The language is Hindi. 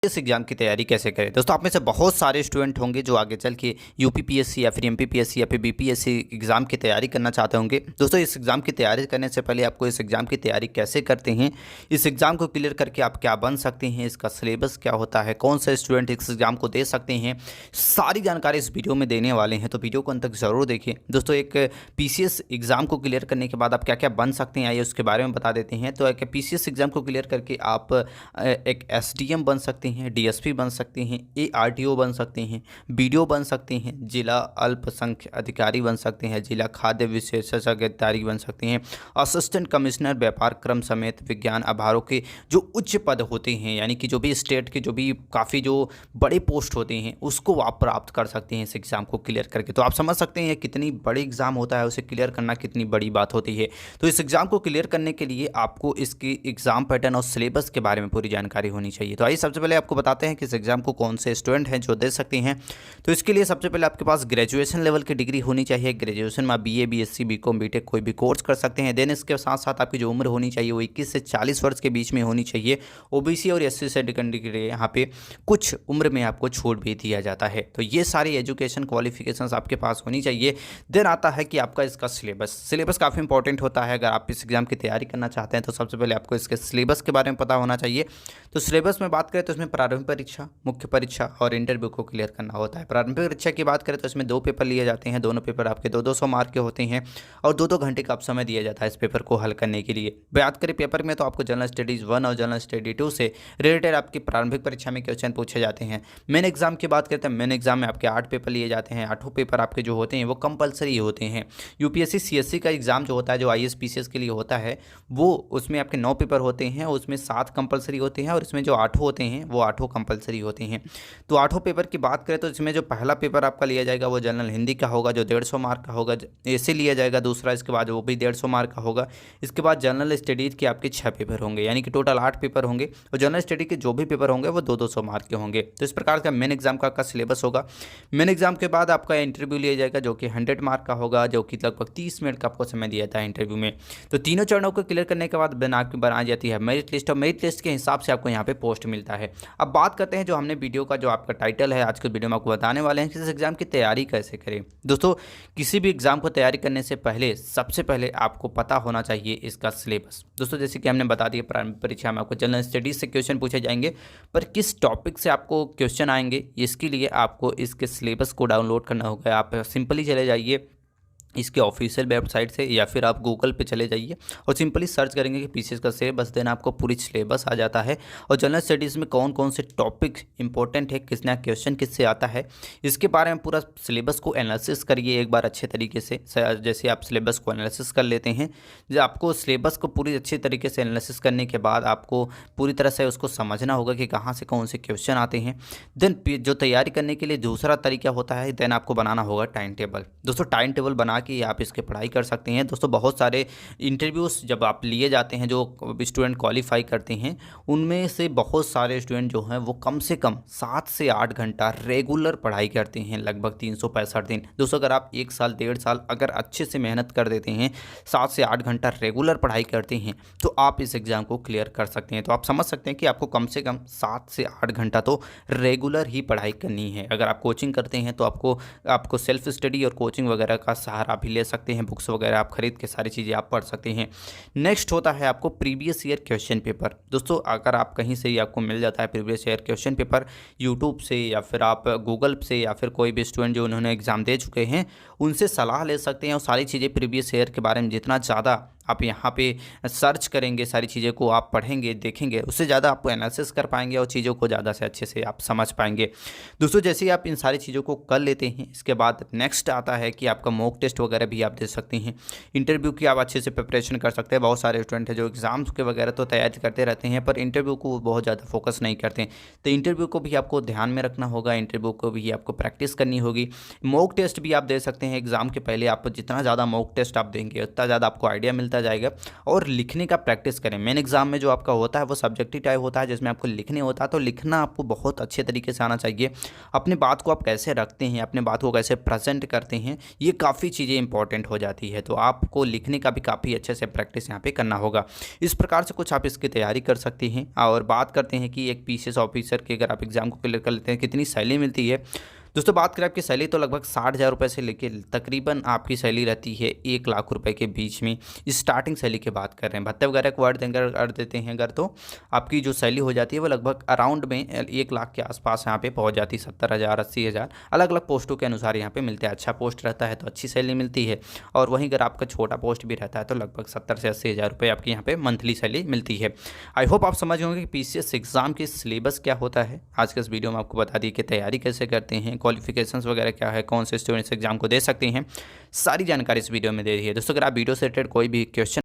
इस एग्ज़ाम की तैयारी कैसे करें। दोस्तों आप में से बहुत सारे स्टूडेंट होंगे जो आगे चल के यूपीपीएससी या फिर एमपीपीएससी या फिर बीपीएससी एग्ज़ाम की तैयारी करना चाहते होंगे। दोस्तों इस एग्ज़ाम की तैयारी करने से पहले आपको इस एग्ज़ाम की तैयारी कैसे करते हैं, इस एग्ज़ाम को क्लियर करके आप क्या बन सकते हैं, इसका सिलेबस क्या होता है, कौन से स्टूडेंट इस एग्ज़ाम को दे सकते हैं, सारी जानकारी इस वीडियो में देने वाले हैं। तो वीडियो को अंत तक ज़रूर देखें। दोस्तों एक पीसीएस एग्ज़ाम को क्लियर करने के बाद आप क्या क्या बन सकते हैं आइए उसके बारे में बता देते हैं। तो एक पीसीएस एग्ज़ाम को क्लियर करके आप एक एसडीएम बन सकते हैं, डीएसपी बन सकते हैं, एआरटीओ बन सकते हैं, बीडीओ बन सकते हैं, जिला अल्पसंख्यक अधिकारी बन सकते हैं, जिला खाद्य विशेषज्ञ अधिकारी बन सकते हैं, असिस्टेंट कमिश्नर व्यापार क्रम समेत विज्ञान अभारों के जो उच्च पद होते हैं, यानी कि जो भी स्टेट के जो भी काफ़ी जो बड़े पोस्ट होते हैं उसको आप प्राप्त कर सकते हैं इस एग्ज़ाम को क्लियर करके। तो आप समझ सकते हैं कितनी बड़ी एग्ज़ाम होता है, उसे क्लियर करना कितनी बड़ी बात होती है। तो इस एग्ज़ाम को क्लियर करने के लिए आपको इसकी एग्ज़ाम पैटर्न और सिलेबस के बारे में पूरी जानकारी होनी चाहिए। तो आइए सबसे पहले आपको बताते हैं कि इस एग्ज़ाम को कौन से स्टूडेंट हैं जो दे सकते हैं। तो इसके लिए सबसे पहले आपके पास ग्रेजुएशन लेवल की डिग्री होनी चाहिए। ग्रेजुएशन में बीए, बीएससी, बीकॉम, बीटेक कोई भी कोर्स कर सकते हैं। देन इसके साथ साथ आपकी जो उम्र होनी चाहिए वो 21 से 40 वर्ष के बीच में होनी चाहिए। ओबीसी और एससी से कैटेगरी यहाँ पे कुछ उम्र में आपको छूट भी दिया जाता है। तो ये सारी एजुकेशन क्वालिफिकेशंस आपके पास होनी चाहिए। देन आता है कि आपका इसका सिलेबस काफ़ी इंपॉर्टेंट होता है। अगर आप इस एग्ज़ाम की तैयारी करना चाहते हैं तो सबसे पहले आपको इसके सिलेबस के बारे में पता होना चाहिए। तो सिलेबस में बात करें तो इसमें प्रारंभिक परीक्षा, मुख्य परीक्षा और इंटरव्यू को क्लियर करना होता है। प्रारंभिक परीक्षा की बात करें तो इसमें 2 पेपर लिए जाते हैं। दोनों पेपर आपके 2-200 मार्क के होते हैं और 2-2 घंटे का आप समय दिया जाता है इस पेपर को हल करने के लिए। बात करें पेपर में तो आपको जनरल स्टडीज़ 1 और जनरल स्टडी 2 से रिलेटेड आपकी प्रारंभिक परीक्षा में क्वेश्चन पूछे जाते हैं। मेन एग्जाम की बात करते हैं, मेन एग्जाम में आपके 8 पेपर लिए जाते हैं। 8 पेपर आपके जो होते हैं वो कंपलसरी होते हैं। यूपीएससी सीएससी का एग्जाम जो होता है, जो आईएएस पीसीएस के लिए होता है, वो उसमें आपके 9 पेपर होते हैं, उसमें 7 कंपलसरी होते हैं और इसमें जो 8 होते हैं वो 8 कंपलसरी होते हैं। तो 8 पेपर की बात करें तो इसमें जो पहला पेपर आपका लिया जाएगा वो जनरल हिंदी का होगा जो 150 मार्क का होगा, ऐसे लिया जाएगा। दूसरा इसके बाद वो भी 150 मार्क का होगा। इसके बाद जनरल स्टडीज़ के आपके 6 पेपर होंगे, यानी कि टोटल 8 पेपर होंगे और जनरल स्टडी के जो भी पेपर होंगे वो 2-200 मार्क के होंगे। तो इस प्रकार का मेन एग्जाम का सिलेबस होगा। मेन एग्जाम के बाद आपका इंटरव्यू लिया जाएगा जो कि 100 मार्क का होगा, जो कि लगभग 30 मिनट का आपको समय दिया जाता है इंटरव्यू में। तो तीनों चरणों को क्लियर करने के बाद बनाई जाती है मेरिट लिस्ट और मेरिट लिस्ट के हिसाब से आपको यहाँ पे पोस्ट मिलता है। अब बात करते हैं जो हमने वीडियो का जो आपका टाइटल है, आज के वीडियो में आपको बताने वाले हैं कि इस एग्जाम की तैयारी कैसे करें। दोस्तों किसी भी एग्जाम को तैयारी करने से पहले सबसे पहले आपको पता होना चाहिए इसका सिलेबस। दोस्तों जैसे कि हमने बता दिया, प्रारंभिक परीक्षा में आपको जनरल स्टडीज से क्वेश्चन पूछे जाएंगे, पर किस टॉपिक से आपको क्वेश्चन आएंगे इसके लिए आपको इसके सिलेबस को डाउनलोड करना होगा। आप सिंपली चले जाइए इसके ऑफिशियल वेबसाइट से या फिर आप गूगल पे चले जाइए और सिंपली सर्च करेंगे कि पीसीएस का सिलेबस, देना आपको पूरी सिलेबस आ जाता है और जनरल स्टडीज़ में कौन कौन से टॉपिक इंपॉर्टेंट है, किसना क्वेश्चन किससे आता है, इसके बारे में पूरा सिलेबस को एनालिसिस करिए एक बार अच्छे तरीके से। जैसे आप सिलेबस को एनालिसिस कर लेते हैं, जब आपको सिलेबस को पूरी अच्छे तरीके से एनालिसिस करने के बाद आपको पूरी तरह से उसको समझना होगा कि कहाँ से कौन से क्वेश्चन आते हैं। देन जो तैयारी करने के लिए दूसरा तरीका होता है, देन आपको बनाना होगा टाइम टेबल। दोस्तों टाइम टेबल बना कि आप इसके पढ़ाई कर सकते हैं। दोस्तों बहुत सारे इंटरव्यूज़ जब आप लिए जाते हैं, जो स्टूडेंट क्वालिफाई करते हैं, उनमें से बहुत सारे स्टूडेंट जो हैं वो कम से कम 7 से 8 घंटा रेगुलर पढ़ाई करते हैं, लगभग 365 दिन। दोस्तों अगर आप 1 साल 1.5 साल अगर अच्छे से मेहनत कर देते हैं, 7 से 8 घंटा रेगुलर पढ़ाई करते हैं, तो आप इस एग्ज़ाम को क्लियर कर सकते हैं। तो आप समझ सकते हैं कि आपको कम से कम 7 से 8 घंटा तो रेगुलर ही पढ़ाई करनी है। अगर आप कोचिंग करते हैं तो आपको सेल्फ स्टडी और कोचिंग वगैरह का सहारा भी ले सकते हैं, बुक्स वगैरह आप खरीद के सारी चीज़ें आप पढ़ सकते हैं। नेक्स्ट होता है आपको प्रीवियस ईयर क्वेश्चन पेपर। दोस्तों अगर आप कहीं से ही आपको मिल जाता है previous year question paper, YouTube से या फिर आप गूगल से या फिर कोई भी स्टूडेंट जो उन्होंने एग्ज़ाम दे चुके हैं उनसे सलाह ले सकते हैं और सारी चीज़ें प्रीवियस ईयर के बारे में जितना ज़्यादा आप यहाँ पे सर्च करेंगे, सारी चीज़ों को आप पढ़ेंगे देखेंगे, उससे ज़्यादा आपको एनालिसिस कर पाएंगे और चीज़ों को ज़्यादा से अच्छे से आप समझ पाएंगे। दोस्तों जैसे ही आप इन सारी चीज़ों को कर लेते हैं, इसके बाद नेक्स्ट आता है कि आपका मॉक टेस्ट वगैरह भी आप दे सकते हैं। इंटरव्यू की आप अच्छे से प्रिपरेशन कर सकते हैं। बहुत सारे स्टूडेंट हैं जो एग्ज़ाम्स के वगैरह तो तैयारी करते रहते हैं पर इंटरव्यू को बहुत ज़्यादा फोकस नहीं करते हैं। तो इंटरव्यू को भी आपको ध्यान में रखना होगा, इंटरव्यू को भी आपको प्रैक्टिस करनी होगी। मॉक टेस्ट भी आप दे सकते हैं एग्ज़ाम के पहले। आप जितना ज़्यादा मॉक टेस्ट आप देंगे उतना ज़्यादा आपको आइडिया मिलता जाएगा। और लिखने का प्रैक्टिस करें। मेन एग्जाम में जो आपका होता है वो सब्जेक्टिव टाइप होता है, जिसमें आपको लिखने होता है, तो लिखना आपको बहुत अच्छे तरीके से आना चाहिए। अपने बात को आप कैसे रखते हैं, अपने बात को कैसे प्रेजेंट करते हैं, ये काफ़ी चीज़ें इंपॉर्टेंट हो जाती है। तो आपको लिखने का भी काफ़ी अच्छे से प्रैक्टिस यहाँ पे करना होगा। इस प्रकार से कुछ आप इसकी तैयारी कर सकते हैं। और बात करते हैं कि एक पीसीएस ऑफिसर के अगर आप एग्जाम को क्लियर कर लेते हैं कितनी सैलरी मिलती है। दोस्तों बात करें आपकी सैलरी, तो लगभग 60,000 रुपये से लेके तकरीबन आपकी सैलरी रहती है 1 लाख रुपए के बीच में। स्टार्टिंग सैलरी की बात कर रहे हैं, भत्ते वगैरह को वर्ड कर देते हैं अगर, तो आपकी जो सैलरी हो जाती है वो लगभग अराउंड में 1 लाख के आसपास यहाँ पे पहुँच जाती है। 70,000 80,000 अलग अलग पोस्टों के अनुसार यहाँ पे मिलते हैं। अच्छा पोस्ट रहता है तो अच्छी सैलरी मिलती है, और वहीं अगर आपका छोटा पोस्ट भी रहता है तो लगभग 70 से 80,000 रुपये आपकी यहाँ पे मंथली सैलरी मिलती है। आई होप आप समझ होंगे कि पीसीएस एग्जाम की सिलेबस क्या होता है। आज के इस वीडियो में आपको बता दिए कि तैयारी कैसे करते हैं, क्वालिफिकेशंस वगैरह क्या है, कौन से स्टूडेंट्स एग्जाम को दे सकते हैं, सारी जानकारी इस वीडियो में दे दी है। दोस्तों अगर आप वीडियो से रिलेटेड कोई भी क्वेश्चन